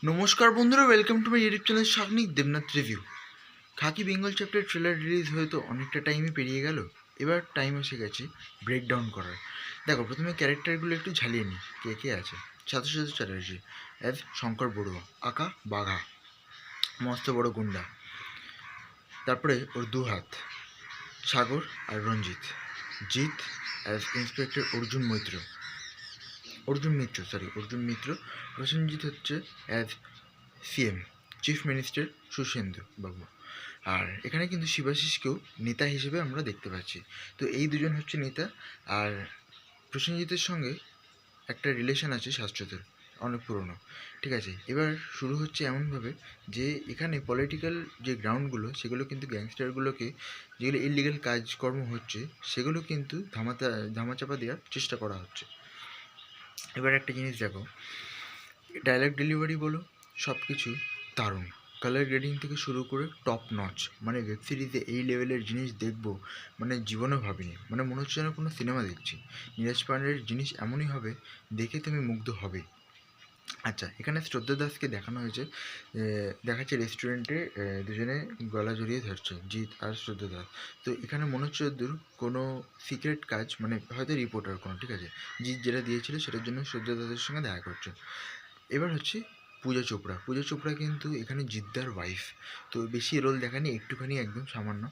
নমস্কার বন্ধুরা, welcome to my YouTube channel Shagnik Debnath review. Khakee Bengal chapter trailer release হয়তো অনেকটা টাইমই পেরিয়ে গেল। এবার টাইম এসে গেছে ব্রেকডাউন করার। দেখো, প্রথমে ক্যারেক্টারগুলো একটু ঝালিয়ে নিই। কে কে আছে? সাতশো চ্যাটার্জি অ্যাজ শঙ্কর বড়ুয়া, আঁকা বাঘা, মস্ত বড় গুন্ডা। তারপরে ওর দু হাত সাগর আর রঞ্জিত। জিৎ অ্যাজ ইন্সপেক্টর অর্জুন মিত্র। প্রসেনজিৎ হচ্ছে অ্যাজ সিএম, চিফ মিনিস্টার সুশেন্দু বাবু। আর এখানে কিন্তু শিবাশিসকেও নেতা হিসেবে আমরা দেখতে পাচ্ছি। তো এই দুজন হচ্ছে নেতা। আর প্রসেনজিতের সঙ্গে একটা রিলেশন আছে শাশ্বতের, অনেক পুরনো। ঠিক আছে, এবার শুরু হচ্ছে এমনভাবে যে এখানে পলিটিক্যাল যে গ্রাউন্ডগুলো, সেগুলো কিন্তু গ্যাংস্টারগুলোকে, যেগুলো ইলিগাল কাজকর্ম হচ্ছে, সেগুলো কিন্তু ধামাচাপা দেওয়ার চেষ্টা করা হচ্ছে। এবার একটা জিনিস দেখো, ডায়লগ ডেলিভারি বলো, সব কিছু দারুণ। কালার গ্রেডিং থেকে শুরু করে টপ নচ। মানে ওয়েব সিরিজে এই লেভেলের জিনিস দেখবো মানে জীবনেও ভাবিনি। মানে মনে হচ্ছে যেন কোনো সিনেমা দেখছি। নীরজ পান্ডের জিনিস এমনই হবে, দেখে তুমি মুগ্ধ হবে। আচ্ছা, এখানে শ্রদ্ধা দাসকে দেখানো হয়েছে, দেখাচ্ছে রেস্টুরেন্টে দুজনে গলা জড়িয়ে ধরছে, জিৎ আর শ্রদ্ধা দাস। তো এখানে মনে হচ্ছে দূর কোনো সিক্রেট কাজ, মানে হয়তো রিপোর্টার কোনো। ঠিক আছে, জিৎ যেটা দিয়েছিল সেটার জন্য শ্রদ্ধা দাসের সঙ্গে দেখা করছে। এবার হচ্ছে পূজা চোপড়া কিন্তু এখানে জিদ্দার ওয়াইফ। তো বেশি রোল দেখানি, একটুখানি একদম সামান্য।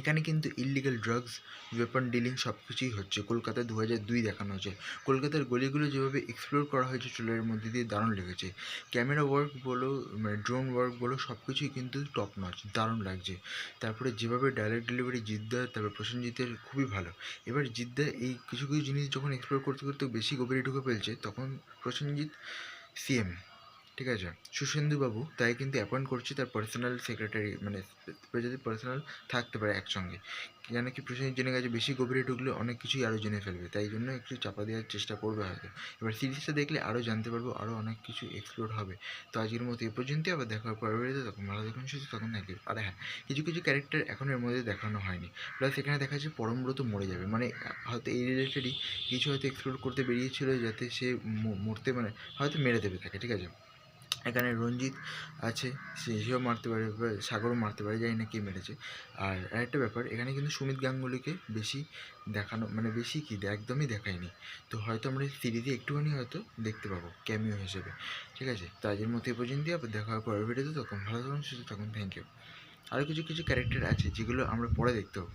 এখানে কিন্তু ইললিগাল ড্রাগস, ওয়েপন ডিলিং সব কিছুই হচ্ছে। কলকাতা 2002 দেখানো হয়েছে। কলকাতার গলিগুলো যেভাবে এক্সপ্লোর করা হয়েছে ট্রেলারের মধ্যে দিয়ে, দারুণ লেগেছে। ক্যামেরা ওয়ার্ক বলো, মানে ড্রোন ওয়ার্ক বলো, সব কিছুই কিন্তু টপ নচ, দারুণ লাগছে। তারপরে যেভাবে ডায়লগ ডেলিভারি জিদ্দা, তারপর প্রসেনজিতের খুবই ভালো। এবার জিদ্দা এই কিছু কিছু জিনিস যখন এক্সপ্লোর করতে করতে বেশি গভীরে ঢুকে ফেলছে, তখন প্রসেনজিৎ সিএম, ঠিক আছে, সুশেন্দুবাবু তাই কিন্তু অ্যাপয়েন্ট করছে তার পার্সোনাল সেক্রেটারি, মানে যদি পার্সোনাল থাকতে পারে একসঙ্গে। কেন কি প্রসেনজিৎ জেনে গেছে বেশি গভীরে ঢুকলে অনেক কিছুই আরও জেনে ফেলবে, তাই জন্য একটু চাপা দেওয়ার চেষ্টা করবে হয়তো। এবার সিরিজটা দেখলে আরও জানতে পারবো, আরও অনেক কিছু এক্সপ্লোর হবে। তো আজকের মতো এ পর্যন্তই, আবার দেখা হবে পরবর্তীতে। তখন ভালো দেখুন, সুস্থ তখন থ্যাংক ইউ। আর হ্যাঁ, কিছু কিছু ক্যারেক্টার এখন এর মধ্যে দেখানো হয়নি। প্লাস এখানে দেখা যাচ্ছে পরমব্রত মরে যাবে, মানে হয়তো এই রিলেটেডই কিছু হয়তো এক্সপ্লোর করতে বেরিয়েছিল, যাতে সে মরতে, মানে হয়তো মেরে দেবে তাকে। ঠিক আছে, এখানে রঞ্জিত আছে, সেও মারতে পারে, সাগরও মারতে পারে, জানি না কে মেরেছে। আর আরেকটা ব্যাপার, এখানে কিন্তু সুমিত গাঙ্গুলিকে বেশি দেখানো, মানে বেশি কি একদমই দেখায়নি। তো হয়তো আমরা সিরিজে একটুখানি হয়তো দেখতে পাবো ক্যামিও হিসেবে। ঠিক আছে, তো আজকের মতো এ পর্যন্তই, আবার দেখা হবে পরের ভিডিওতে। তখন ভালো থাকুন, সুস্থ থাকুন, থ্যাংক ইউ। আরও কিছু কিছু ক্যারেক্টার আছে যেগুলো আমরা পরে দেখতে পাবো।